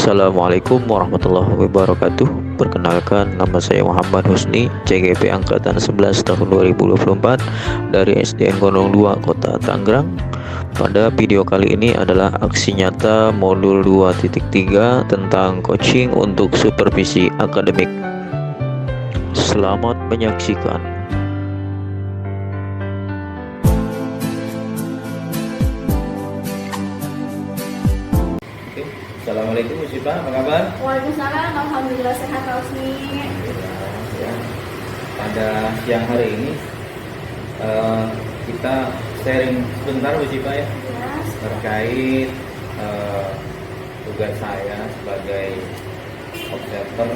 Assalamualaikum warahmatullahi wabarakatuh. Perkenalkan, nama saya Muhammad Husni, CGP Angkatan 11 tahun 2024 dari SDN Gondong 2 Kota Tangerang. Pada video kali ini adalah aksi nyata modul 2.3 tentang coaching untuk supervisi akademik. Selamat menyaksikan. Assalamualaikum Musibah, apa kabar? Waalaikumsalam, alhamdulillah sehat Rosni. Ya. Pada siang hari ini kita sharing sebentar Musibah ya, Yes. terkait tugas saya sebagai observer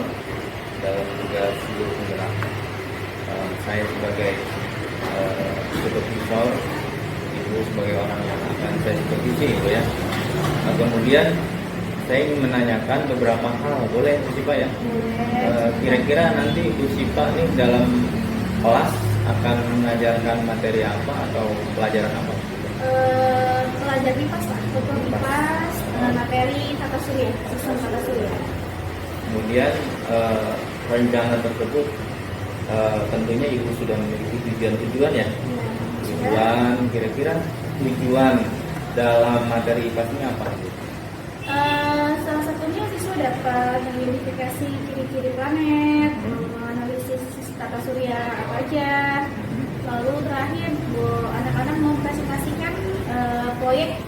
dalam tugas guru penggerak. Saya sebagai supervisor, ibu sebagai orang yang akan saya supervisi gitu ya. Nah, kemudian saya ingin menanyakan beberapa hal, boleh Bu Sipa ya? Kira-kira nanti Bu Sipa ini dalam kelas akan mengajarkan materi apa atau pelajaran apa? Pelajar IPAS Pak, betul IPAS, materi tata surya, sistem tata surya. Kemudian rencana tersebut tentunya Ibu sudah memiliki tujuan ya? Tujuan, kira-kira tujuan dalam materi IPAS ini apa? Salah satunya siswa dapat mengidentifikasi ciri-ciri planet, menganalisis tata surya apa aja. Lalu terakhir, anak-anak mau presentasikan proyek,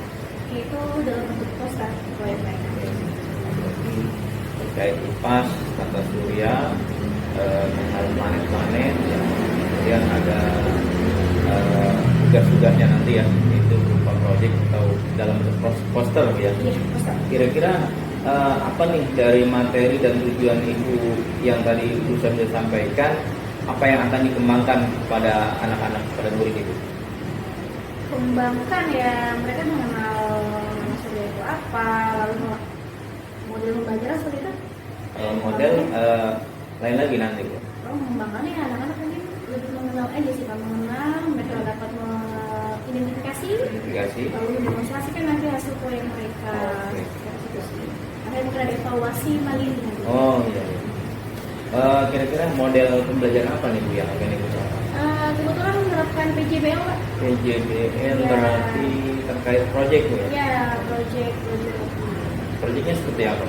yaitu dalam bentuk poster proyek mereka. Terkait IPAS, tata surya, tentang planet-planet, kemudian ada tugas-tugasnya nanti ya, itu berupa proyek atau dalam bentuk poster ya. Iya, poster. Kira-kira apa nih dari materi dan tujuan Ibu yang tadi Ibu sudah sampaikan, apa yang akan dikembangkan pada anak-anak, pada murid Ibu? Kembangkan ya, mereka mengenal nama surya itu apa, lalu model pembelajaran seperti itu. Model lain lagi nanti Bu. Mengembangkannya anak-anak mungkin lebih mengenal aja sih Pak, mengenal, mereka dapat mengidentifikasi, lalu mendemonstrasikan nanti hasil proyek mereka. Ada mungkin ada evaluasi lagi nanti. Oh iya. Kira-kira model pembelajaran apa nih Bu yang akan Ibu sampaikan? Kebetulan menerapkan PJBL Pak. PJBL Ya. berarti terkait proyek Bu ya? Ya, proyek. Proyeknya seperti apa?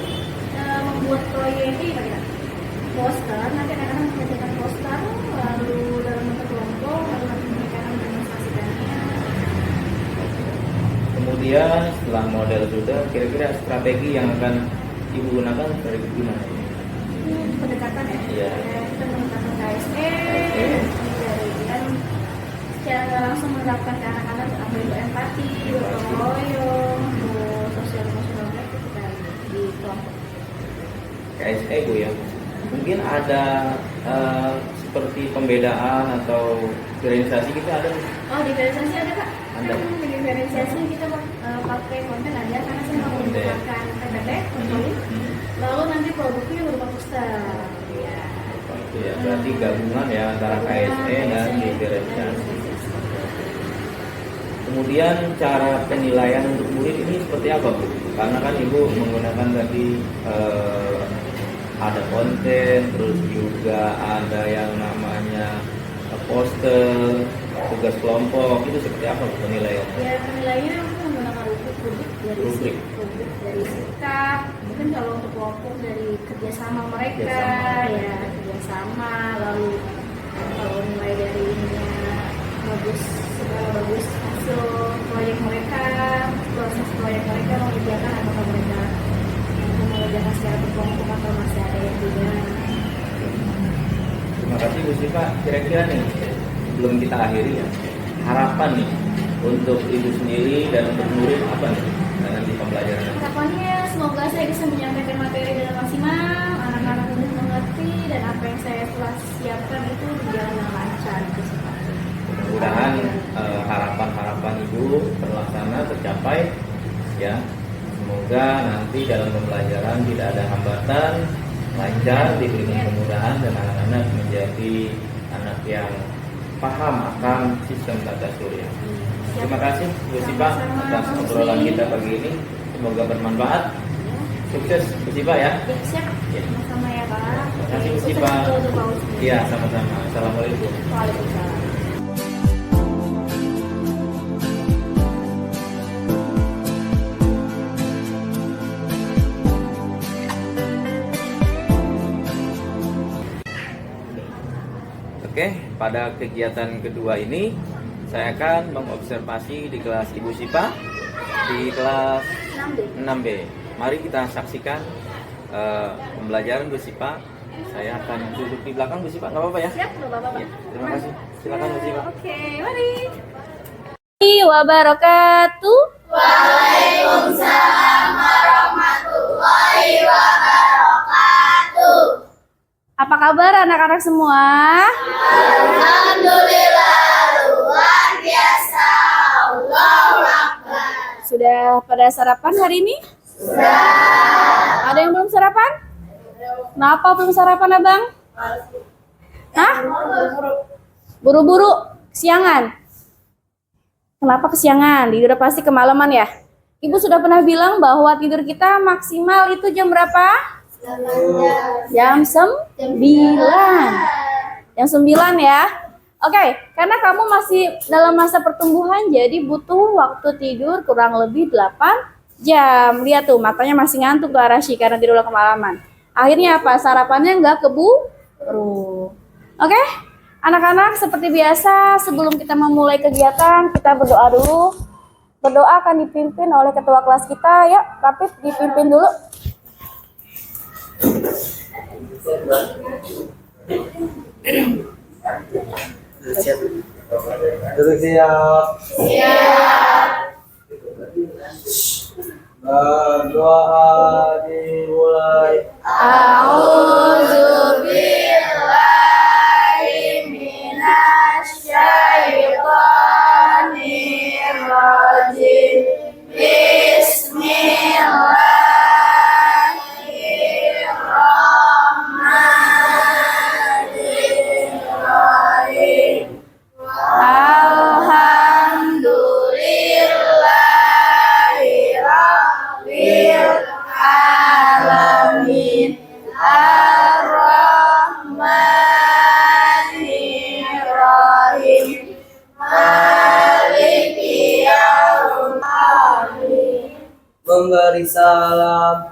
Membuat proyek ini Pak ya. Poster, nanti anak-anak mengerjakan poster, lalu dalam bentuk kelompok, lalu nanti mereka akan mendemonstrasikannya. Kemudian setelah model sudah, kira-kira strategi yang akan Ibu gunakan dari gimana? Pendekatan ya. Iya. Kita menggunakan KSE, dari kan secara langsung menerapkan ke anak-anak apa itu empati, gotong royong, sosial emosional mereka kita di kelompok. KSE Bu ya. Mungkin ada seperti pembedaan atau diferensiasi kita ada? Oh, diferensiasi ada Pak? Ada. Kan di diferensiasi kita pakai konten ada, karena saya mau menggunakan PPT, lalu nanti produknya berupa poster. Ya. Itu ya, berarti gabungan ya antara KSE dan diferensiasi. Kemudian cara penilaian untuk murid ini seperti apa Bu? Karena kan Ibu menggunakan tadi ada konten, terus juga ada yang namanya poster, tugas kelompok, itu seperti apa penilaian? Ya, penilaiannya menggunakan rubrik dari sikap, mungkin kalau untuk kelompok dari kerjasama mereka, ya kerjasama, lalu kalau nilai dari ininya bagus, segala bagus hasil proyek mereka, proses proyek mereka mengerjakan apakah mereka mengerjakan secara berkelompok atau masih ada yang tidak. Terima kasih Bu Sipa. Kira-kira nih sebelum kita akhiri ya, harapan nih untuk Ibu sendiri dan untuk murid apa nih nanti pembelajaran? Harapannya semoga saya bisa menyampaikan materi dengan maksimal, anak-anak mudah mengerti, dan apa yang saya telah siapkan itu berjalan dengan lancar. Mudah-mudahan harapan-harapan Ibu terlaksana, tercapai ya. Semoga nanti dalam pembelajaran tidak ada hambatan, lancar, diberikan kemudahan, dan anak-anak menjadi anak yang paham akan sistem tata surya. Terima kasih Bu Sipa atas obrolan kita pagi ini. Semoga bermanfaat. Sukses Bu Sipa ya. Ya, siap. Ya. Sama-sama ya Kak. Terima kasih, Bu Sukses Sipa. juga untuk Pak Husni. Iya, sama-sama. Assalamualaikum. Waalaikumsalam. Oke, pada kegiatan kedua ini saya akan mengobservasi di kelas Ibu Sipa di kelas 6B. Mari kita saksikan pembelajaran Bu Sipa. Saya akan duduk di belakang Bu Sipa, nggak apa-apa ya? Siap, Bapak-bapak. Ya, terima kasih. Silakan Bu Sipa. Oke, mari. Wabarakatuh. Apa kabar anak-anak semua? Sudah pada sarapan hari ini? Sudah. Ada yang belum sarapan? Kenapa belum sarapan, Abang? Hah? Buru-buru, kesiangan. Kenapa kesiangan? Tidur pasti kemalaman ya? Ibu sudah pernah bilang bahwa tidur kita maksimal itu jam berapa? Jam 9. Jam 9 ya. Oke, karena kamu masih dalam masa pertumbuhan, jadi butuh waktu tidur kurang lebih 8 jam. Lihat tuh, matanya masih ngantuk tuh Arashi karena tidur kemalaman. Akhirnya apa? Sarapannya nggak keburu. Oke, anak-anak seperti biasa, sebelum kita memulai kegiatan, kita berdoa dulu. Berdoa akan dipimpin oleh ketua kelas kita. Ya, Rapid dipimpin dulu. Duduk siap. Berdoa dimulai. Memberi salam.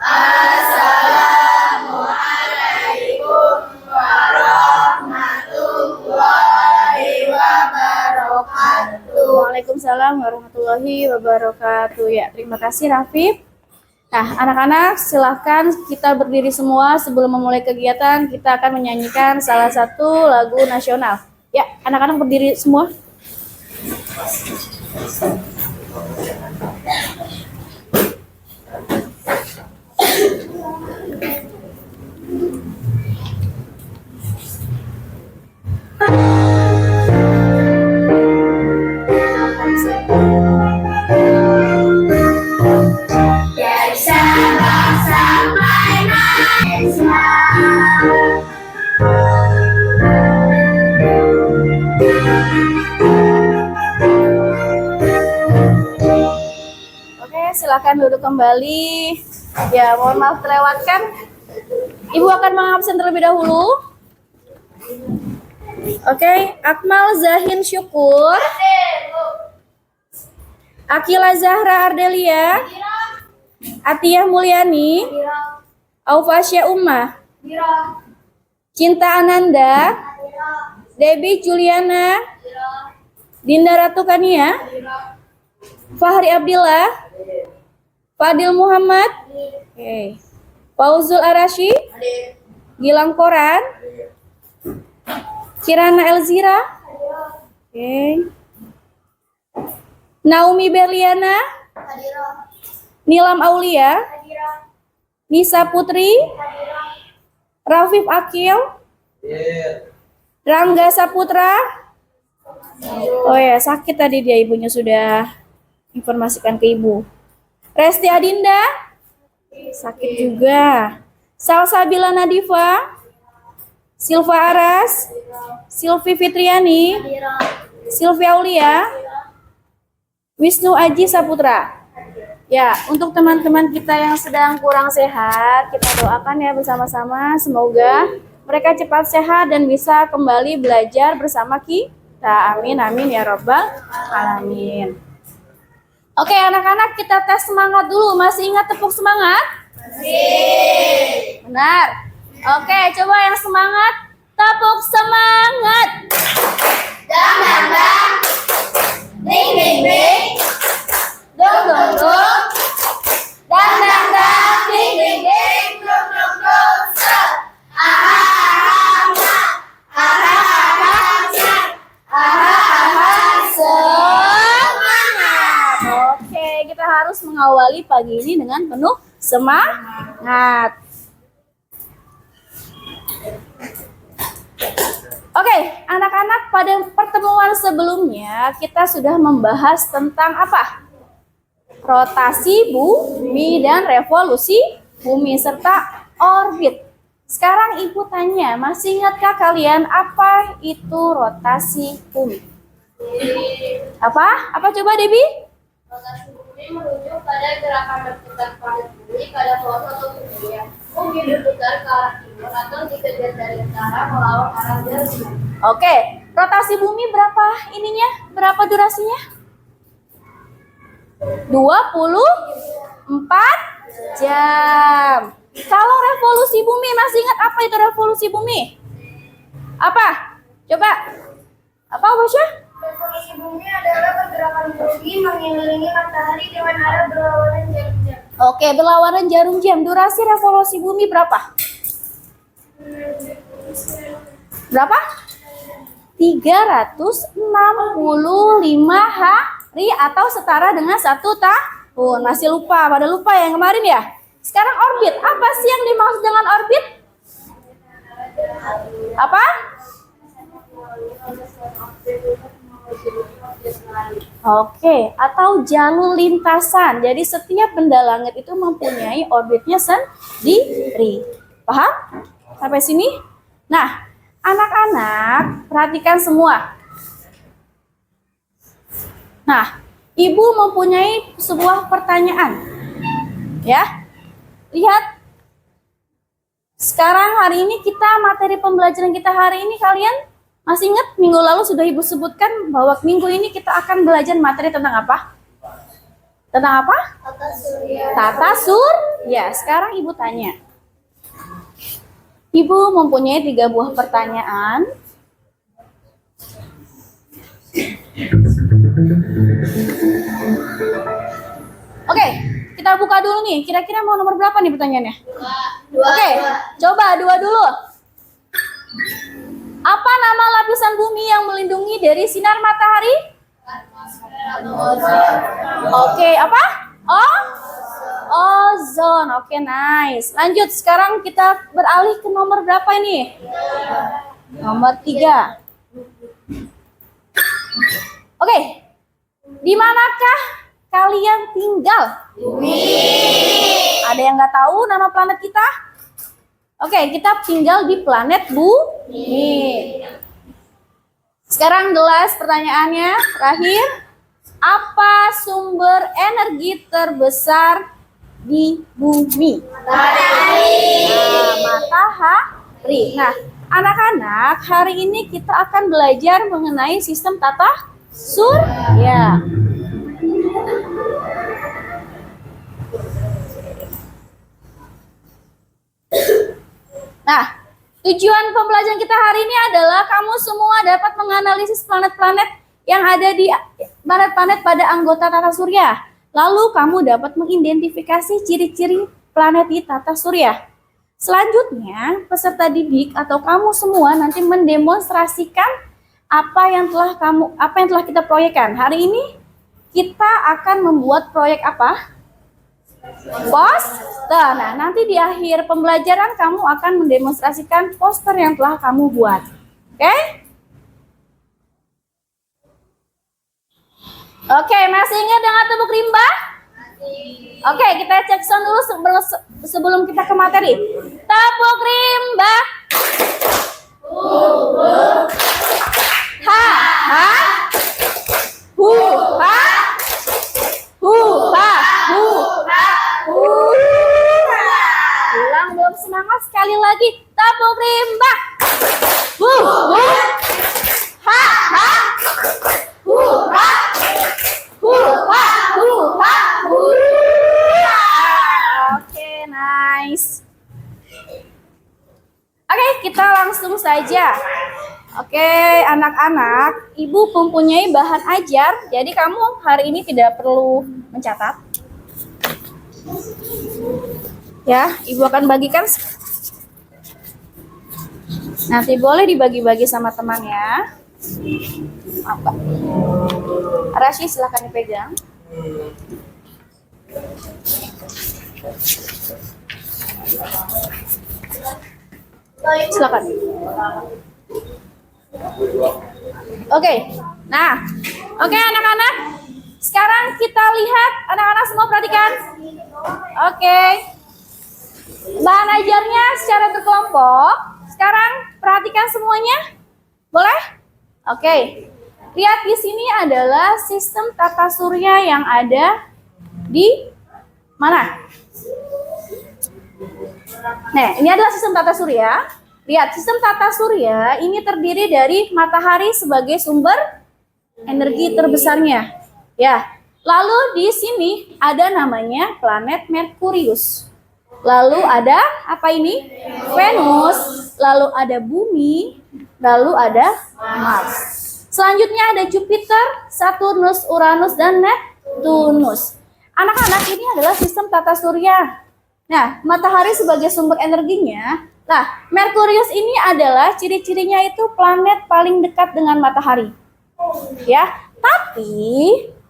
Waalaikumsalam warahmatullahi wabarakatuh. Ya, terima kasih Rafif. Nah, anak-anak silahkan kita berdiri semua sebelum memulai kegiatan. Kita akan menyanyikan salah satu lagu nasional. Ya, anak-anak berdiri semua. Oke, silakan duduk kembali. Ya, mohon maaf terlewatkan. Ibu akan mengabsen terlebih dahulu. Oke, Akmal Zahin Syukur. Akila Zahra Ardelia. Atiyah Mulyani. Aufasya Ummah. Cinta Ananda. Debbie Juliana. Dinda Ratu Kania. Fahri Abdillah. Fadil Muhammad. Oke. Fauzul Arashi. Gilang Koran. Kirana Elzira. Oke. Naomi Berliana. Nilam Aulia. Nisa Putri. Rafif Akil. Rangga Saputra. Oh ya, sakit tadi dia, ibunya sudah informasikan ke ibu. Resti Adinda. Sakit juga. Salsabila Nadifa. Silva Aras. Silvi Fitriani. Silvia Aulia. Wisnu Aji Saputra. Ya, untuk teman-teman kita yang sedang kurang sehat, kita doakan ya bersama-sama. Semoga mereka cepat sehat dan bisa kembali belajar bersama kita. Amin, amin ya robbal alamin. Oke, anak-anak, kita tes semangat dulu. Masih ingat tepuk semangat? Masih. Benar. Oke, coba yang semangat. Tepuk semangat. Dang, dang, dang. Ding, ding, ding. Dong, dong, dong. Dang, dang, dang. Ding, ding, ding. Dong, dong, dong. Set. Aha, aha, aha. Aha, aha, set. Aha, aha, semangat. Oke, kita harus mengawali pagi ini dengan penuh semangat. Oke, anak-anak, pada pertemuan sebelumnya kita sudah membahas tentang apa? Rotasi bumi dan revolusi bumi serta orbit. Sekarang Ibu tanya, masih ingatkah kalian apa itu rotasi bumi? Apa? Apa coba Debbie? Rotasi bumi merujuk pada gerakan berputar planet bumi pada suatu atau dunia. Bumi berputar ke arah timur atau dikejar dari utara melawan arah jarum. Oke, rotasi bumi berapa ininya? Berapa durasinya? 24 jam. Kalau revolusi bumi, masih ingat apa itu revolusi bumi? Apa? Coba. Apa, Basya? Revolusi bumi adalah pergerakan bumi mengelilingi matahari dengan arah berlawanan jarum jam. Oke, berlawanan jarum jam. Durasi revolusi bumi berapa? Berapa? 365 hari atau setara dengan 1 tahun. Masih lupa, pada lupa yang kemarin ya? Sekarang orbit. Apa sih yang dimaksud dengan orbit? Apa? Oke, atau jalur lintasan. Jadi setiap benda langit itu mempunyai orbitnya sendiri. Paham? Sampai sini? Nah, anak-anak, perhatikan semua. Nah, Ibu mempunyai sebuah pertanyaan. Ya. Lihat. Sekarang hari ini materi pembelajaran kita hari ini kalian masih ingat minggu lalu sudah Ibu sebutkan bahwa minggu ini kita akan belajar materi tentang apa? Tentang apa? Tata surya. Tata surya. Sekarang Ibu tanya. Ibu mempunyai 3 buah pertanyaan. Oke, kita buka dulu nih. Kira-kira mau nomor berapa nih pertanyaannya? Oke, coba 2 dulu. Apa nama lapisan bumi yang melindungi dari sinar matahari? Oke, apa? Ozon. Oke, nice. Lanjut, sekarang kita beralih ke nomor berapa ini? Nomor 3. Oke, di manakah kalian tinggal? Bumi. Ada yang nggak tahu nama planet kita? Oke, kita tinggal di planet Bumi. Sekarang jelas pertanyaannya terakhir. Apa sumber energi terbesar di bumi? Matahari. Nah, matahari. Nah, anak-anak, hari ini kita akan belajar mengenai sistem tata surya. Nah, tujuan pembelajaran kita hari ini adalah kamu semua dapat menganalisis planet-planet yang ada di planet-planet pada anggota tata surya. Lalu kamu dapat mengidentifikasi ciri-ciri planet di tata surya. Selanjutnya, peserta didik atau kamu semua nanti mendemonstrasikan apa yang telah kita proyekkan. Hari ini kita akan membuat proyek apa? Poster. Nah, nanti di akhir pembelajaran kamu akan mendemonstrasikan poster yang telah kamu buat. Oke? Oke, masih ingat dengan tepuk rimba? Oke, kita cek sound dulu sebelum kita ke materi. Tepuk rimba. Ha, ha. Hu, ha. Hu, ha, hu. sekali lagi tepuk rimba. Ha ha. Hurra. Hurra. Hurra. Hurra. Oke, nice. Oke, kita langsung saja. Oke, anak-anak, Ibu mempunyai bahan ajar, jadi kamu hari ini tidak perlu mencatat. Ya, Ibu akan bagikan. Nanti boleh dibagi-bagi sama teman ya. Apa? Rashi, silakan dipegang. Silakan. Oke, nah, oke anak-anak, sekarang kita lihat, anak-anak semua perhatikan. Oke, bahan ajarnya secara berkelompok. Sekarang perhatikan semuanya, boleh? Oke, lihat di sini adalah sistem tata surya yang ada di mana? Nah, ini adalah sistem tata surya. Lihat, sistem tata surya ini terdiri dari matahari sebagai sumber energi terbesarnya. Ya, lalu di sini ada namanya planet Merkurius. Lalu ada apa ini? Venus. Lalu ada bumi. Lalu ada Mars. Selanjutnya ada Jupiter, Saturnus, Uranus, dan Neptunus. Anak-anak, ini adalah sistem tata surya. Nah, matahari sebagai sumber energinya. Nah, Merkurius ini adalah ciri-cirinya itu planet paling dekat dengan matahari. Ya, tapi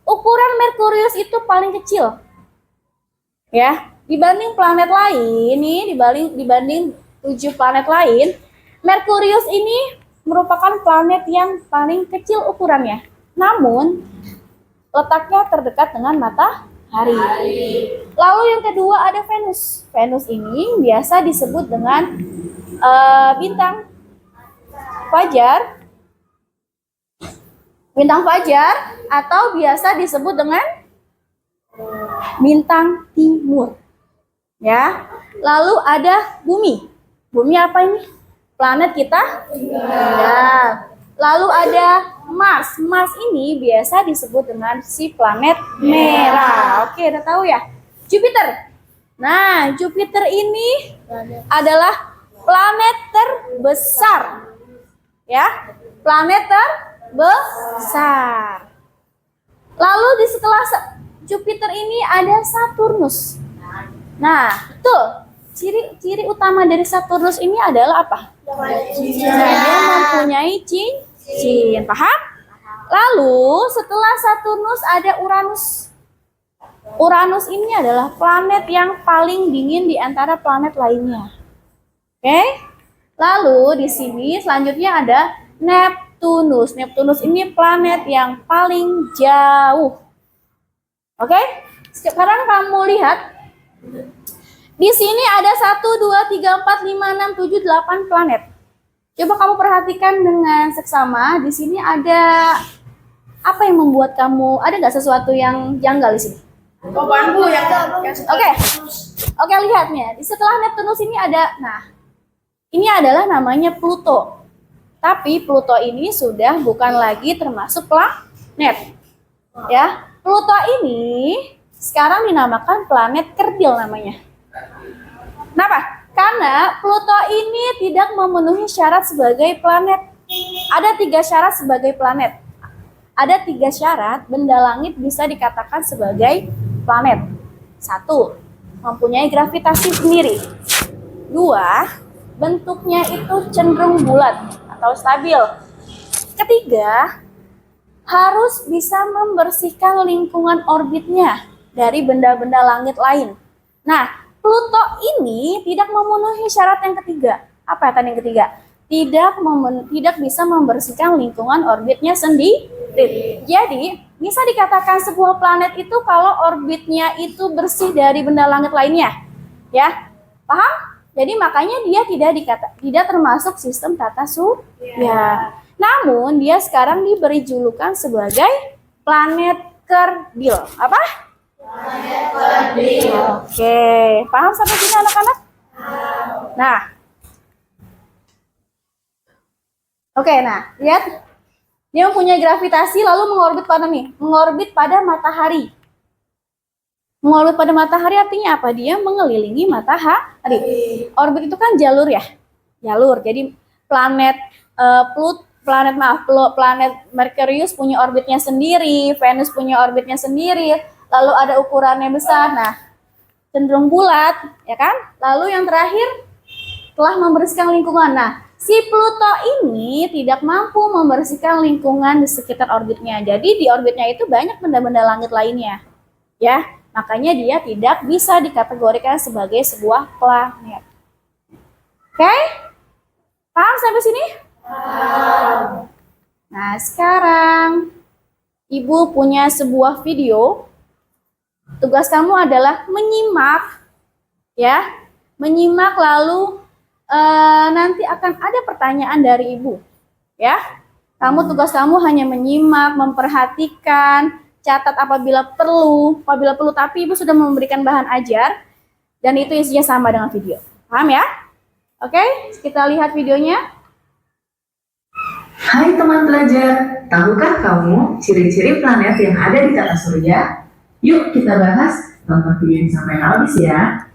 ukuran Merkurius itu paling kecil. Ya, dibanding planet lain, nih dibanding 7 planet lain, Merkurius ini merupakan planet yang paling kecil ukurannya. Namun, letaknya terdekat dengan matahari. Lalu yang kedua ada Venus. Venus ini biasa disebut dengan bintang fajar. Bintang fajar atau biasa disebut dengan bintang timur. Ya. Lalu ada bumi. Bumi apa ini? Planet kita? Ya. Lalu ada Mars. Mars ini biasa disebut dengan si planet merah. Oke, udah tahu ya? Jupiter. Nah, Jupiter ini adalah planet terbesar. Ya, planet terbesar. Lalu di setelah Jupiter ini ada Saturnus. Nah, betul. Ciri utama dari Saturnus ini adalah apa? Dia mempunyai cincin, paham? Lalu setelah Saturnus ada Uranus. Uranus ini adalah planet yang paling dingin di antara planet lainnya. Oke? Lalu di sini selanjutnya ada Neptunus. Neptunus ini planet yang paling jauh. Oke? Sekarang kamu lihat. Di sini ada 1, 2, 3, 4, 5, 6, 7, 8 planet. Coba kamu perhatikan dengan seksama. Di sini ada apa yang membuat kamu, ada nggak sesuatu yang janggal di sini? Oke, lihat nih. Setelah Neptunus ini ada, nah, ini adalah namanya Pluto. Tapi Pluto ini sudah bukan lagi termasuk planet. Ya, Pluto ini sekarang dinamakan planet kerdil namanya. Kenapa? Karena Pluto ini tidak memenuhi syarat sebagai planet. Ada 3 syarat sebagai planet. Ada 3 syarat benda langit bisa dikatakan sebagai planet. 1, mempunyai gravitasi sendiri. 2, bentuknya itu cenderung bulat atau stabil. 3, harus bisa membersihkan lingkungan orbitnya dari benda-benda langit lain. Nah, Pluto ini tidak memenuhi syarat yang ketiga. Apa tadi yang ketiga? Tidak bisa membersihkan lingkungan orbitnya sendiri. Jadi, bisa dikatakan sebuah planet itu kalau orbitnya itu bersih dari benda langit lainnya. Ya, paham? Jadi makanya dia tidak termasuk sistem tata surya. Namun dia sekarang diberi julukan sebagai planet kerdil. Apa? Oke, paham sampai sini anak-anak? Nah, oke, nah lihat dia mempunyai gravitasi lalu mengorbit pada matahari. Mengorbit pada matahari artinya apa? Dia mengelilingi matahari. Orbit itu kan jalur ya, jalur. Jadi planet planet Merkurius punya orbitnya sendiri, Venus punya orbitnya sendiri, lalu ada ukurannya besar. Nah, cenderung bulat, ya kan? Lalu yang terakhir telah membersihkan lingkungan. Nah, si Pluto ini tidak mampu membersihkan lingkungan di sekitar orbitnya. Jadi di orbitnya itu banyak benda-benda langit lainnya. Ya, makanya dia tidak bisa dikategorikan sebagai sebuah planet. Oke? Paham sampai sini? Nah, sekarang Ibu punya sebuah video. Tugas kamu adalah menyimak, ya, menyimak lalu nanti akan ada pertanyaan dari Ibu, ya. Tugas kamu hanya menyimak, memperhatikan, catat apabila perlu, tapi Ibu sudah memberikan bahan ajar dan itu isinya sama dengan video. Paham ya? Oke, kita lihat videonya. Hai teman pelajar, tahukah kamu ciri-ciri planet yang ada di tata surya? Yuk kita bahas, tonton video ini sampai habis ya.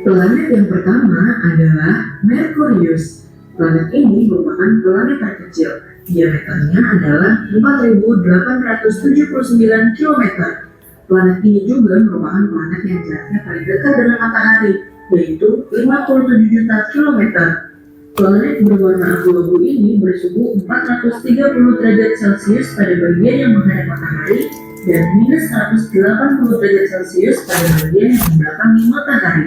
Planet yang pertama adalah Merkurius. Planet ini merupakan planet terkecil. Diameternya adalah 4.879 km. Planet ini juga merupakan planet yang jaraknya paling dekat dengan matahari, yaitu 57 juta kilometer. Planet berwarna abu-abu ini bersuhu 430 derajat Celcius pada bagian yang menghadap matahari dan minus 180 derajat Celcius pada bagian yang membelakangi matahari.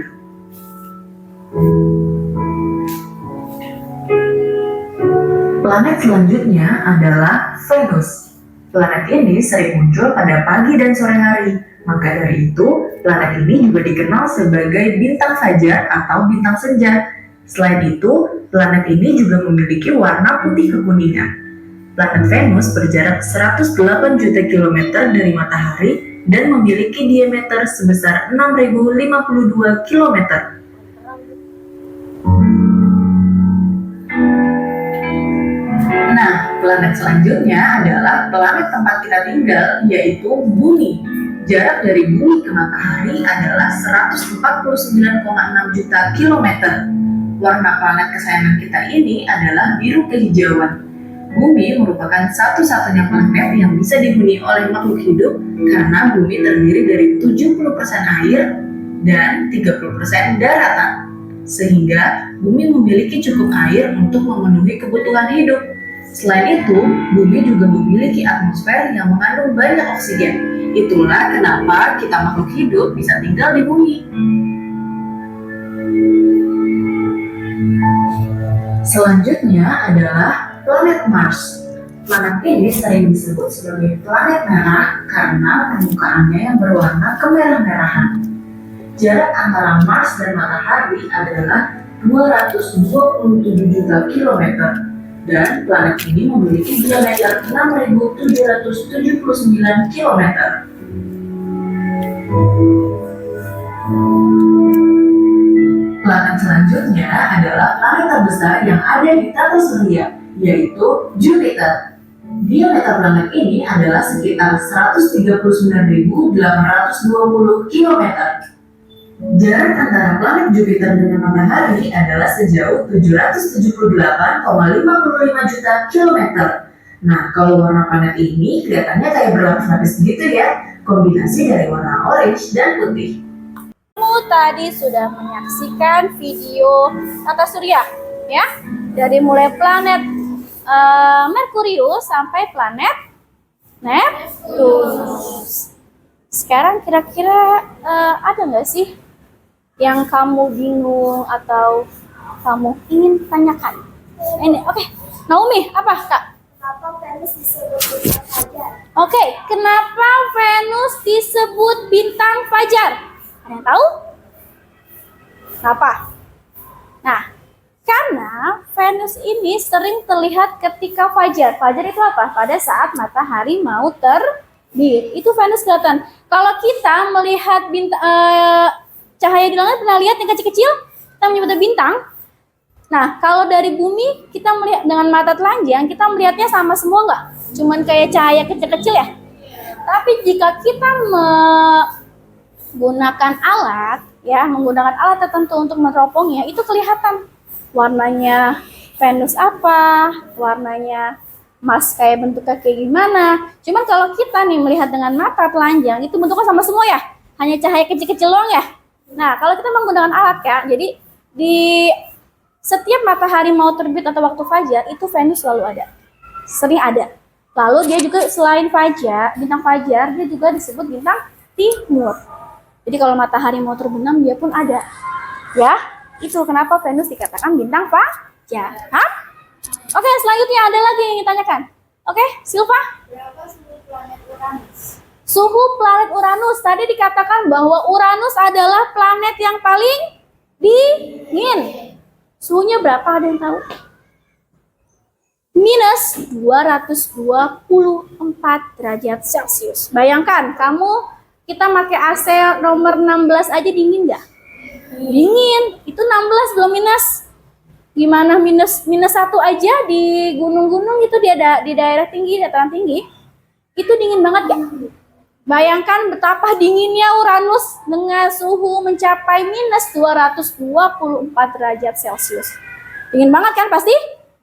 Planet selanjutnya adalah Venus. Planet ini sering muncul pada pagi dan sore hari. Maka dari itu, planet ini juga dikenal sebagai bintang fajar atau bintang senja. Selain itu, planet ini juga memiliki warna putih kekuningan. Planet Venus berjarak 108 juta kilometer dari matahari dan memiliki diameter sebesar 6.052 kilometer. Nah, planet selanjutnya adalah planet tempat kita tinggal, yaitu Bumi. Jarak dari Bumi ke matahari adalah 149,6 juta kilometer. Warna planet kesayangan kita ini adalah biru kehijauan. Bumi merupakan satu-satunya planet yang bisa dihuni oleh makhluk hidup karena Bumi terdiri dari 70% air dan 30% daratan. Sehingga Bumi memiliki cukup air untuk memenuhi kebutuhan hidup. Selain itu, Bumi juga memiliki atmosfer yang mengandung banyak oksigen. Itulah kenapa kita makhluk hidup bisa tinggal di Bumi. Selanjutnya adalah planet Mars. Planet ini sering disebut sebagai planet merah karena permukaannya yang berwarna kemerah-merahan. Jarak antara Mars dan matahari adalah 227 juta kilometer. Dan planet ini memiliki diameter 6.779 km. Planet selanjutnya adalah planet terbesar yang ada di tata surya, yaitu Jupiter. Diameter planet ini adalah sekitar 139.820 km. Jarak antara planet Jupiter dengan matahari adalah sejauh 778,55 juta kilometer. Nah, kalau warna planet ini kelihatannya kayak berlapis-lapis gitu ya, kombinasi dari warna orange dan putih. Kamu tadi sudah menyaksikan video tata surya, ya, dari mulai planet Merkurius sampai planet Neptunus. Sekarang kira-kira ada nggak sih yang kamu bingung atau kamu ingin tanyakan? Ini, oke. Naomi, apa kak? Kenapa Venus disebut bintang fajar? Oke, kenapa Venus disebut bintang fajar? Ada yang tahu? Kenapa? Nah, karena Venus ini sering terlihat ketika fajar. Fajar itu apa? Pada saat matahari mau terbit. Itu Venus kelihatan. Kalau kita melihat cahaya di langit, pernah lihat yang kecil-kecil? Kita menyebutnya bintang. Nah, kalau dari bumi kita melihat dengan mata telanjang, kita melihatnya sama semua nggak? Cuman kayak cahaya kecil-kecil ya. Tapi jika kita menggunakan alat tertentu untuk meneropongnya, itu kelihatan warnanya Venus apa, warnanya Mars kayak bentuknya kayak gimana. Cuman kalau kita nih melihat dengan mata telanjang, itu bentuknya sama semua ya, hanya cahaya kecil-kecil doang ya. Nah, kalau kita menggunakan alat kan, jadi di setiap matahari mau terbit atau waktu fajar, itu Venus selalu ada, sering ada. Lalu dia juga selain fajar, bintang fajar, dia juga disebut bintang timur. Jadi kalau matahari mau terbenam, dia pun ada. Ya, itu kenapa Venus dikatakan bintang fajar. Hah? Oke, selanjutnya ada lagi yang ditanyakan. Oke, Silva? Berapa suhu planet Uranus? Suhu planet Uranus. Tadi dikatakan bahwa Uranus adalah planet yang paling dingin. Suhunya berapa, ada yang tahu? Minus 224 derajat Celcius. Bayangkan, kita pakai AC nomor 16 aja dingin nggak? Dingin. Itu 16 belum minus. Gimana minus 1 aja di gunung-gunung itu di daerah tinggi, dataran tinggi. Itu dingin banget gak? Bayangkan betapa dinginnya Uranus dengan suhu mencapai minus 224 derajat Celcius. Dingin banget kan pasti?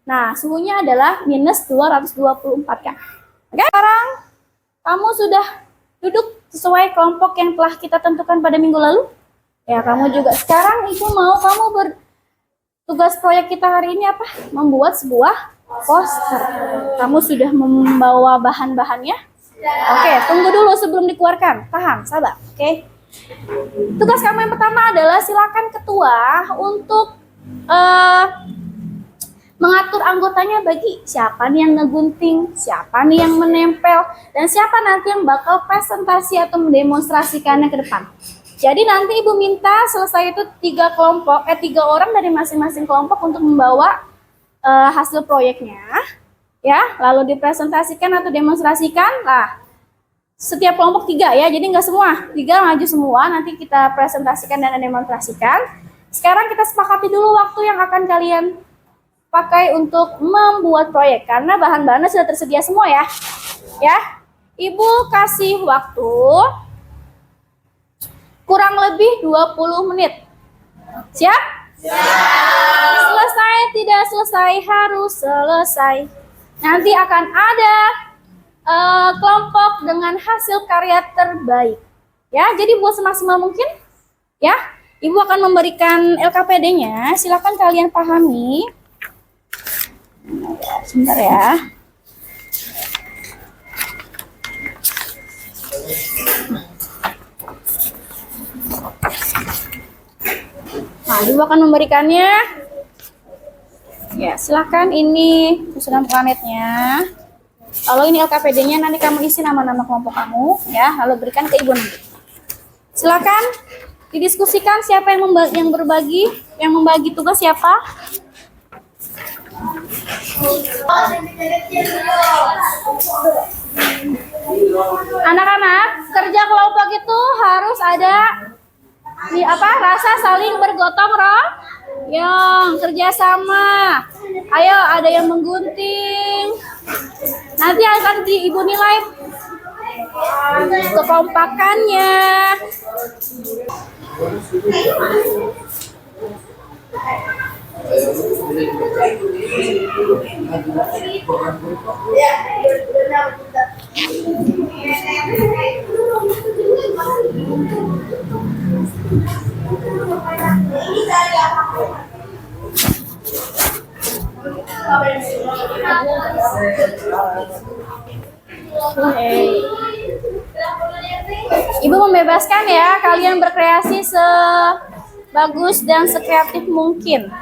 Nah, suhunya adalah minus 224 kan? Oke, sekarang kamu sudah duduk sesuai kelompok yang telah kita tentukan pada minggu lalu? Ya, kamu juga sekarang kamu tugas proyek kita hari ini apa? Membuat sebuah poster. Kamu sudah membawa bahan-bahannya? Oke, tunggu dulu sebelum dikeluarkan. Tahan, sabar. Oke. Tugas kamu yang pertama adalah silakan ketua untuk mengatur anggotanya bagi siapa nih yang ngegunting, siapa nih yang menempel, dan siapa nanti yang bakal presentasi atau mendemonstrasikannya ke depan. Jadi nanti Ibu minta selesai itu 3 orang dari masing-masing kelompok untuk membawa hasil proyeknya, ya, lalu dipresentasikan atau demonstrasikan. Lah, setiap kelompok 3 ya, jadi nggak semua, 3 maju semua, nanti kita presentasikan dan demonstrasikan. Sekarang kita sepakati dulu waktu yang akan kalian pakai untuk membuat proyek, karena bahan-bahannya sudah tersedia semua ya. Ya, Ibu kasih waktu kurang lebih 20 menit. Siap? Siap. Selesai, tidak selesai, harus selesai. Nanti akan ada kelompok dengan hasil karya terbaik. Ya, jadi buat semaksimal mungkin. Ya, Ibu akan memberikan LKPD-nya. Silakan kalian pahami. Sebentar ya. Nah, Ibu akan memberikannya. Ya, silakan ini susunan planetnya. Lalu ini LKPD-nya, nanti kamu isi nama-nama kelompok kamu, ya. Lalu berikan ke Ibu nanti. Silakan didiskusikan siapa yang membagi tugas siapa. Anak-anak, kerja kelompok itu harus ada rasa saling bergotong royong, kerjasama. Ayo, ada yang menggunting. Nanti akan Ibu nilai kekompakannya. Ibu membebaskan ya, kalian berkreasi sebagus dan sekreatif mungkin.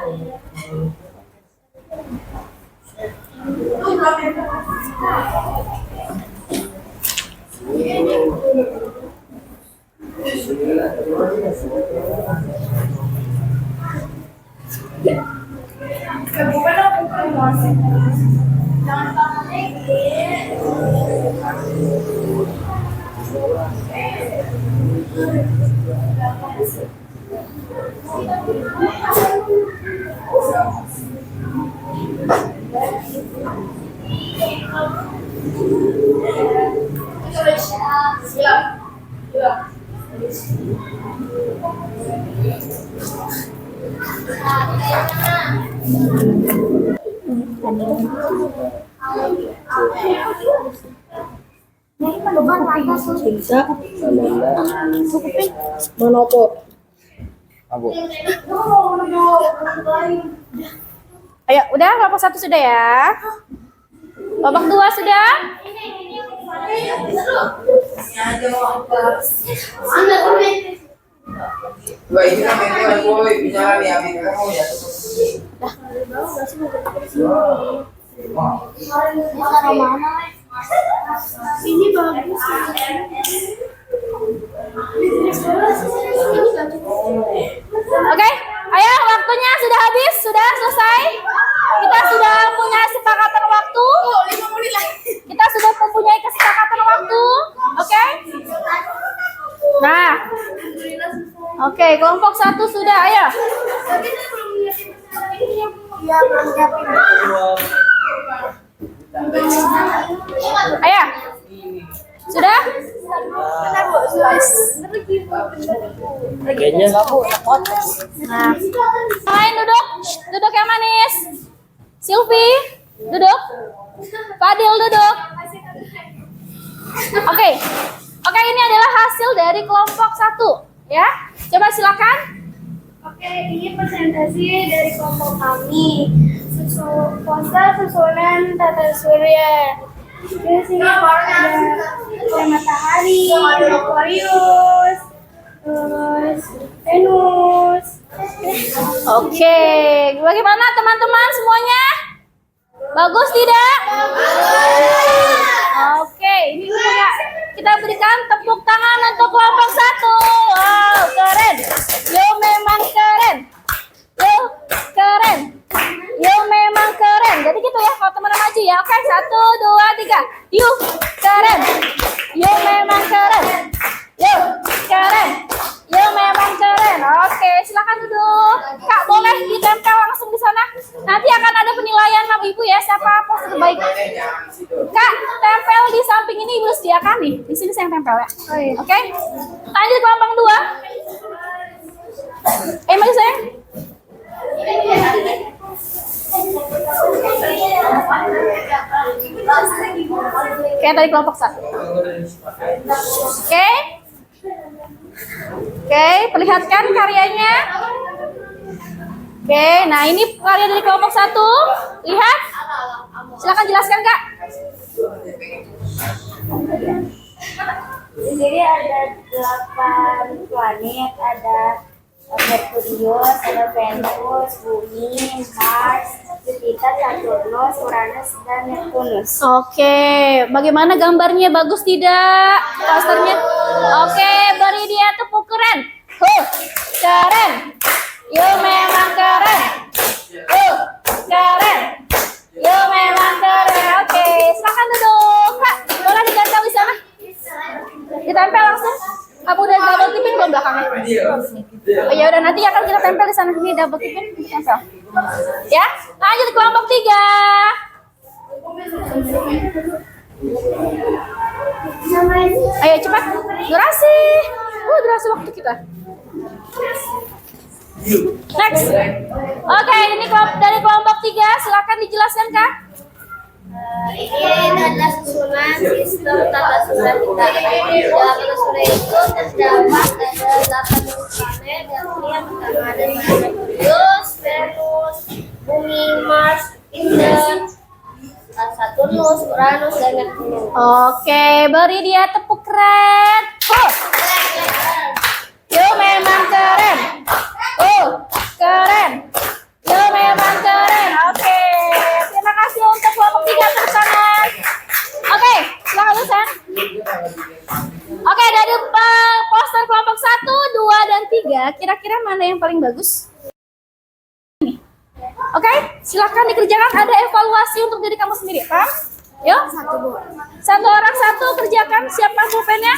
Manopo. Ayo, udah kelompok 1 sudah ya. Kelompok 2 sudah. Ini bagus. Oke, ayo waktunya sudah habis, sudah selesai. Kita sudah punya kesepakatan waktu. Kita sudah mempunyai kesepakatan waktu. Oke. Nah. Oke, kelompok 1 sudah, ayo. Ayo. Sudah? Kayaknya Nah, lain duduk, duduk yang manis. Silvi, duduk. Fadil duduk. Oke, oke ini adalah hasil dari kelompok 1, ya. Coba silakan. Oke, ini presentasi dari kelompok kami. Poster susunan tata surya. Di sini ada matahari, Aquarius, terus Venus. Oke, bagaimana teman-teman semuanya? Bagus tidak? Oke, ini kita berikan tepuk tangan untuk kelompok 1. Wow, keren. Yo memang keren. Yo keren. Yo memang keren. Jadi gitu ya, kalau teman-teman maju ya. Oke, 1, 2, 3. Yo keren. Yo memang keren. Yo keren. Yo memang keren. Oke, silakan duduk. Kak, boleh ditempel langsung di sana. Nanti akan ada penilaian sama Ibu ya, siapa poster terbaik. Kak, tempel di samping ini Ibu sediakan nih. Di sini saya yang tempel ya. Oke. Lanjut kelompok 2. Maju sayang. Kayak tadi kelompok 1. Oke. Oke, perlihatkan karyanya. Oke, nah ini karya dari kelompok 1. Lihat. Silakan jelaskan, Kak. Di sini ada 8 planet, ada Merkurius, ada Venus, Bumi, Mars, Jupiter, Saturnus, Uranus, dan Neptunus. Oke, bagaimana gambarnya? Bagus tidak? Posternya? Oke, beri dia tepuk keren. Keren. Yo memang keren. Keren. Yo memang keren. Oke, silakan duduk. Kak, boleh ditempel di sana? Ditempel langsung. Kamu udah double tipin belum belakangnya? Oh, ya udah nanti akan kita tempel di sana. Ini double tipin tempel. Ya, lanjut kelompok 3. Ayo cepat. Durasi. Durasi waktu kita. Next. Oke, ini dari kelompok 3. Silakan dijelaskan, Kak. Ini adalah susunan sistem tata surya kita. Dalam tata surya itu terdapat ada 8 planet, dan ini yang pertama ada Merkurius, Venus, Bumi, Mars, Jupiter, Saturnus, Uranus, dan Neptunus. Oke, beri dia tepuk keren. Yo memang keren. Keren. Yo memang keren. Oke, terima kasih untuk kelompok 3 tepuk tangan. Oke, silakan lulusan. Oke, dari poster kelompok 1, 2, dan 3, kira-kira mana yang paling bagus? Ini. Oke, silakan dikerjakan. Ada evaluasi untuk diri kamu sendiri, paham? Yuk, satu orang satu kerjakan. Siapa pulpennya?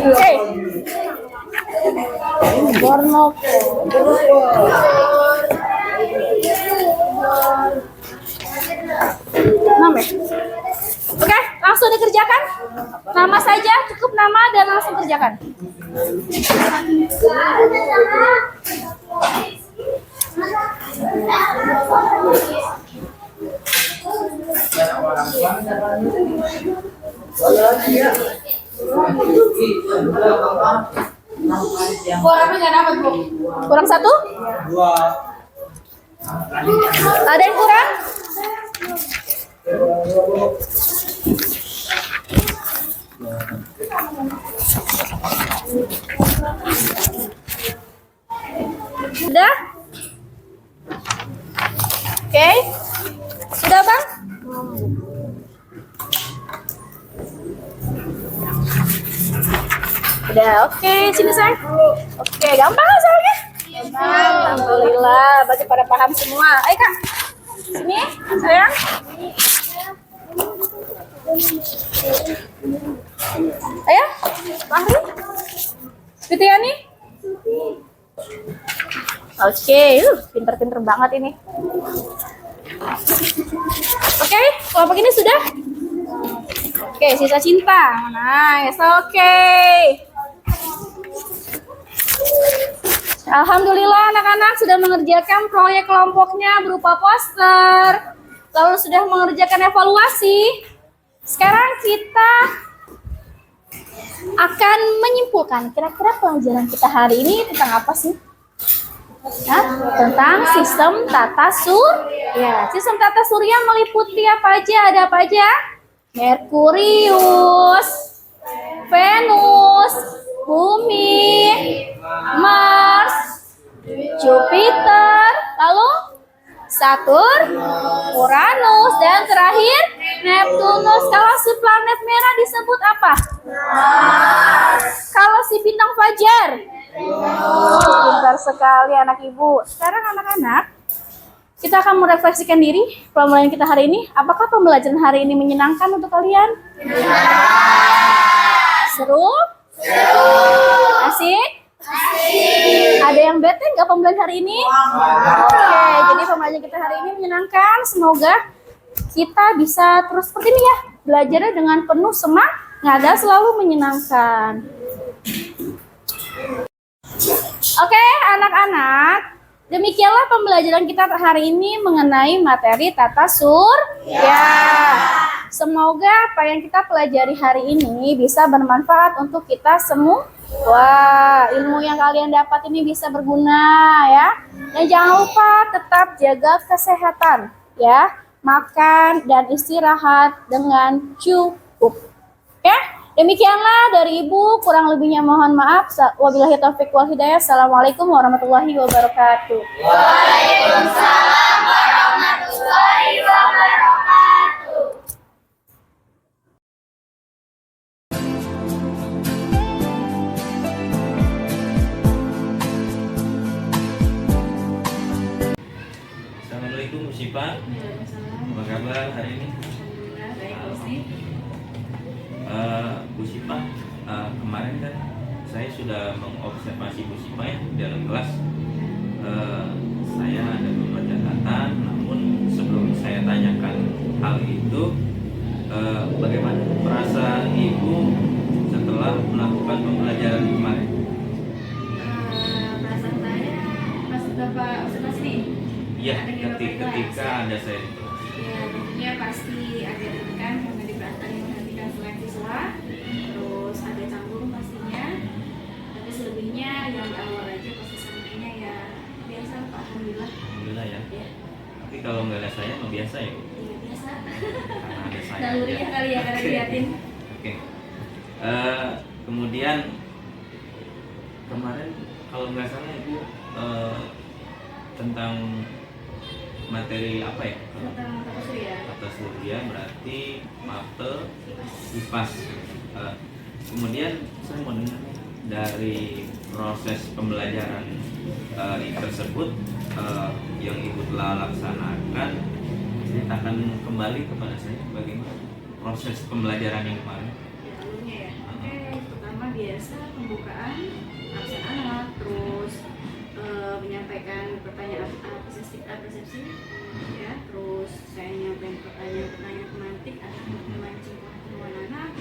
Oke. Oke, langsung dikerjakan. Nama saja, cukup nama dan langsung kerjakan. Kurang satu? Ada yang kurang? Sudah? Oke. Sudah, Bang? Udah, oke. Sini, sayang. Oke, gampang kan soalnya? Gampang. Alhamdulillah, berarti pada paham semua. Ayo, Kak. Sini, sayang. Ayo, Fahri. Fitiani. Oke, pinter-pinter banget ini. Oke, kelompok ini sudah? Oke, sisa cinta. Nice, oke. Alhamdulillah anak-anak sudah mengerjakan proyek kelompoknya berupa poster. Lalu sudah mengerjakan evaluasi. Sekarang kita akan menyimpulkan kira-kira pelajaran kita hari ini tentang apa sih? Ya, tentang sistem tata surya. Sistem tata surya meliputi apa aja? Ada apa aja? Merkurius, Venus, Bumi, Mars, Jupiter, lalu Saturn, Uranus, dan terakhir Neptunus. Kalau si planet merah disebut apa? Kalau si bintang fajar? Pintar sekali anak ibu. Sekarang anak-anak, kita akan merefleksikan diri pembelajaran kita hari ini. Apakah pembelajaran hari ini menyenangkan untuk kalian? Seru? Asik? Ada yang bete nggak pembelajaran hari ini? Oke, jadi pembelajaran kita hari ini menyenangkan. Semoga kita bisa terus seperti ini ya, belajarnya dengan penuh semangat dan selalu menyenangkan. Oke, anak-anak, demikianlah pembelajaran kita hari ini mengenai materi tata surya. Semoga apa yang kita pelajari hari ini bisa bermanfaat untuk kita semua. Wah, ilmu yang kalian dapat ini bisa berguna ya. Dan jangan lupa tetap jaga kesehatan ya. Makan dan istirahat dengan cukup. Ya, demikianlah dari Ibu. Kurang lebihnya mohon maaf. Wabillahi taufiq wal hidayah. Assalamualaikum warahmatullahi wabarakatuh. Waalaikumsalam warahmatullahi wabarakatuh. Assalamualaikum Bu Sipa. Apa kabar hari ini? Bu Sipa, kemarin kan saya sudah mengobservasi Bu Sipa ya dalam kelas. Saya ada beberapa catatan, namun sebelum saya tanyakan hal itu, bagaimana perasaan Ibu setelah melakukan pembelajaran kemarin? Perasaan saya pas Bapak observasi nih. Iya, ketika ada saya di kelas. Ya, tentunya pasti ada deg-degan karena diperhatikan selain siswa, terus ada canggung pastinya. Tapi selebihnya yang awal aja pasti samanya ya biasa, Pak. Alhamdulillah. Alhamdulillah ya. Ya, Tapi kalau nggak ada saya, mah biasa ya Bu? iya biasa. Karena ada saya. Nalurinya aja. kali ya karena diliatin. Oke. Kemudian kemarin kalau nggak salah Ibu tentang materi apa ya? Tentang tata surya. Tata surya berarti mapel IPAS. Kemudian saya mau dengar dari proses pembelajaran tersebut yang Ibu telah laksanakan, ceritakan kembali kepada saya bagaimana proses pembelajaran yang kemarin. Alurnya ya. Oke, pertama biasa pembukaan absen anak, terus menyampaikan pertanyaan persepsi, ya, terus saya nyampaikan pertanyaan pemantik atau memancing perhatian anak,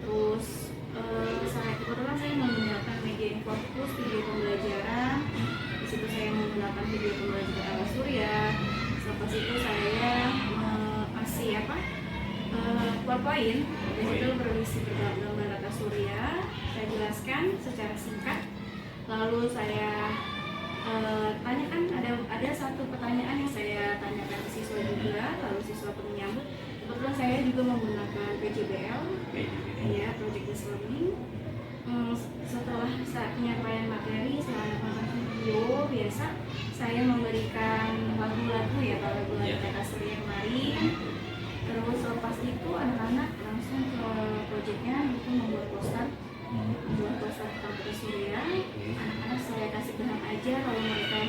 terus saya kebetulan saya menggunakan media infocus video pembelajaran. Di situ saya menggunakan video pembelajaran ala surya. Selepas itu saya masih PowerPoint. Di situ berisi gambar rata surya. Saya jelaskan secara singkat. Lalu saya tanyakan, ada satu pertanyaan yang saya tanyakan ke siswa juga, lalu siswa pun menyambut. Kebetulan saya juga menggunakan PJBL, ya, Project Based Learning. Setelah saat penyampaian materi, setelah nonton video biasa, saya memberikan lagu-lagu ya, lagu-lagu kata surya kemarin. Terus lepas itu anak-anak langsung ke proyeknya itu membuat poster tentang kata surya. Anak-anak saya kasih bahan aja, kalau mereka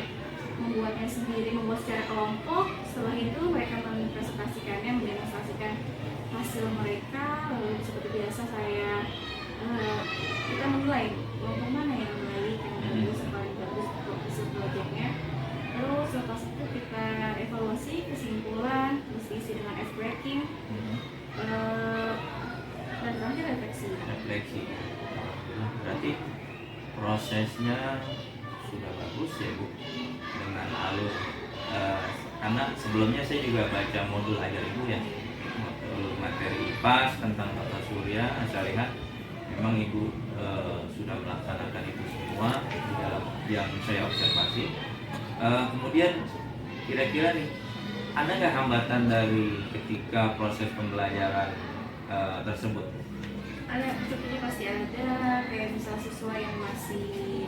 membuatnya sendiri, membuat secara kelompok. Setelah itu mereka mempresentasikannya, mendemonstrasikan hasil mereka. Lalu seperti biasa kita menilai kelompok mana yang baik, yang bagus, yang paling bagus untuk hasil proyeknya. Terus lepas itu kita evaluasi kesimpulan, terus isi dengan ice breaking, dan terakhir refleksi. Berarti prosesnya sudah bagus ya Bu, dengan alur karena sebelumnya saya juga baca modul ajar Ibu ya, modul materi IPAS tentang tata surya. Saya lihat memang Ibu sudah melaksanakan itu semua yang saya observasi. Kemudian kira-kira nih, ada nggak hambatan dari ketika proses pembelajaran tersebut? Ada, tentunya pasti ada, kayak misal siswa yang masih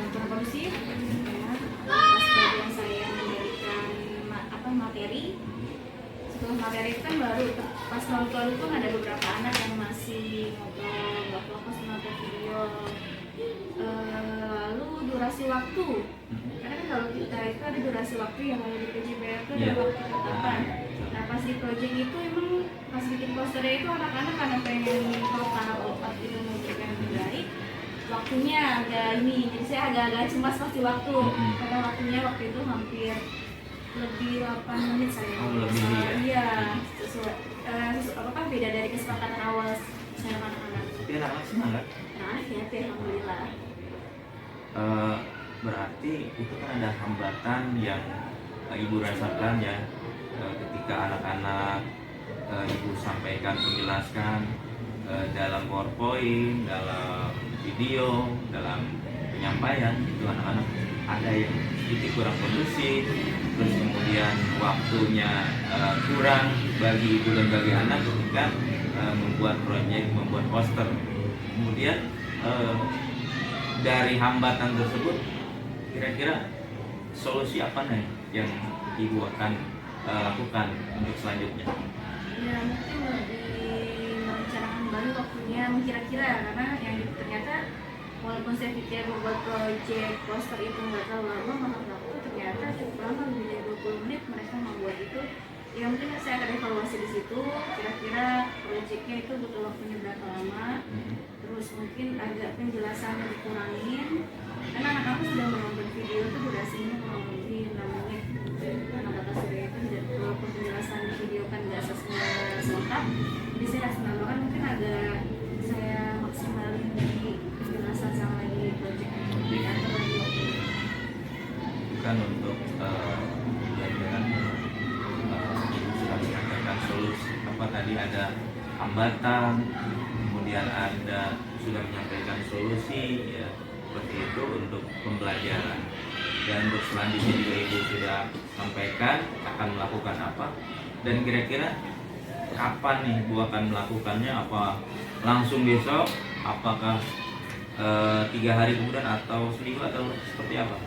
kurang kondusif, ya. Pas bagian saya memberikan materi, setelah materi itu kan baru pas nonton itu ada beberapa anak yang masih ngobrol, nggak fokus nonton video. Lalu durasi waktu, karena kan kalau kita itu ada durasi waktu yang ada di PJBL itu ada waktu ketetapan. Nah pas di project itu emang pas bikin posternya itu anak-anak karena pengen total opat itu memberikan yang terbaik, waktunya agak ini, jadi saya agak-agak cemas pas di waktu, karena waktu itu hampir lebih 8 menit saya. Iya, sesuai beda dari kesepakatan awal saya anak-anak. Tapi anak-anak semangat. Nah, ya, alhamdulillah. Berarti itu kan ada hambatan yang Ibu rasakan ya, ketika anak-anak Ibu sampaikan, menjelaskan dalam PowerPoint, dalam video, dalam penyampaian, itu anak-anak ada yang sedikit kurang kondusif, terus kemudian waktunya kurang bagi ibu dan bagi anak ketika membuat proyek, membuat poster. Kemudian dari hambatan tersebut, kira-kira solusi apa nih yang Ibu akan lakukan untuk selanjutnya? Ya mungkin lebih merencanakan kembali waktunya, kira-kira, karena yang ternyata walaupun saya pikir membuat proyek poster itu nggak terlalu lama, makan waktu ternyata cukup lama, lebih dari 20 menit mereka membuat itu. Ya mungkin saya akan evaluasi di situ, kira-kira proyeknya itu butuh waktunya berapa lama, terus mungkin agak penjelasannya dikurangin, karena anak-anak sudah menonton video itu durasinya kurang lebih 6 menit, karena kata surya itu walaupun penjelasan di video kan nggak sesuai lengkap, jadi saya harus menambahkan mungkin agak saya maksimalin di penjelasan sama di proyek atau lagi bukan untuk dengan sudah menyampaikan solusi apa tadi, ada hambatan, kemudian ada sudah menyampaikan solusi ya, seperti itu untuk pembelajaran. Dan untuk selanjutnya juga Ibu sudah sampaikan akan melakukan apa, dan kira-kira kapan nih Ibu akan melakukannya, apa langsung besok, apakah 3 hari kemudian atau seminggu atau seperti apa?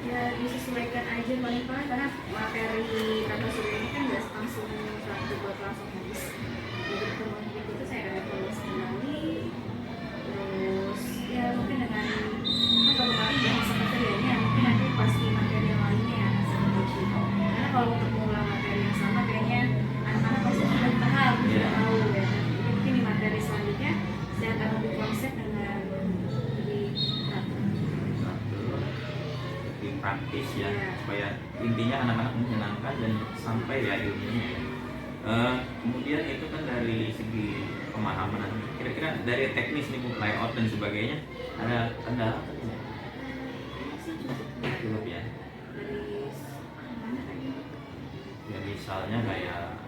ya disesuaikan aja paling-paling, karena materi kata surya ini kan nggak langsung satu buat langsung habis. Jadi pertemuan itu saya akan evaluasi kembali, terus ya praktis ya, Iya. supaya intinya anak-anak menyenangkan dan sampai ya ilmunya ya. Kemudian itu kan dari segi pemahaman, kira-kira dari teknis nih Bu, layout dan sebagainya ada kendala apa tidak? Cukup ya. Dari mana tadi? Ya misalnya kayak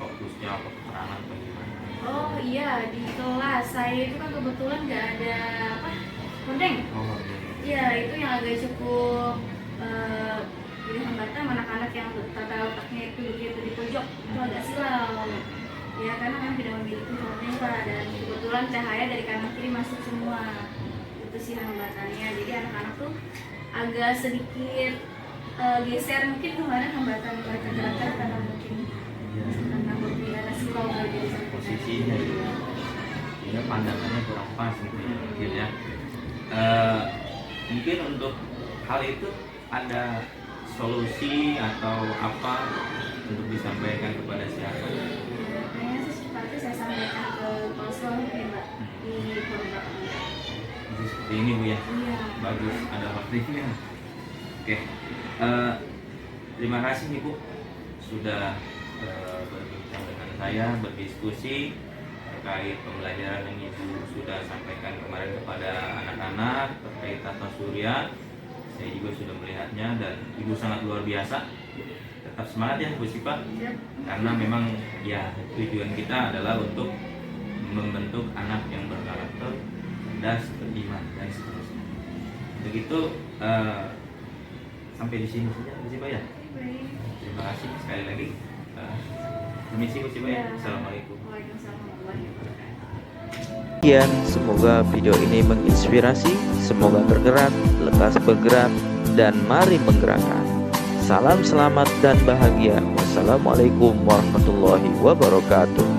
fokusnya atau keterangan atau gimana. Oh iya, di kelas saya itu kan kebetulan nggak ada apa kondeng. Oh Iya, itu yang agak cukup jadi hambatan anak-anak yang tata letaknya itu begitu di pojok itu agak silau. Ya karena kan tidak memiliki kondeng Pak, dan kebetulan cahaya dari kanan kiri masuk semua. Itu sih hambatannya. Jadi anak-anak tuh agak sedikit geser, mungkin kemarin hambatan mereka gerakkan karena mungkin karena berpindah silau jadi sampai posisinya gitu. Sehingga pandangannya kurang pas gitu ya mungkin ya. Mungkin untuk hal itu ada solusi atau apa untuk disampaikan kepada siapa? Kayaknya sih seperti saya sampaikan ke konselor mungkin Mbak di pondok. Jadi seperti ini Bu ya. Iya. Bagus, ada waktunya. Oke. Terima kasih nih Bu sudah berbincang dengan saya, berdiskusi terkait pembelajaran yang Ibu sudah sampaikan kemarin kepada anak-anak terkait tata surya. Saya juga sudah melihatnya dan Ibu sangat luar biasa. Tetap semangat ya Bu Sipa, karena memang ya tujuan kita adalah untuk membentuk anak yang berkarakter, cerdas, beriman dan seterusnya. Begitu sampai di sini saja Bu Sipa ya. Terima kasih sekali lagi. Permisi Bu Sipa ya. Assalamualaikum. Waalaikumsalam warahmatullahi wabarakatuh. Sekian, semoga video ini menginspirasi, semoga bergerak, lekas bergerak, dan mari menggerakkan. Salam selamat dan bahagia. Wassalamualaikum warahmatullahi wabarakatuh.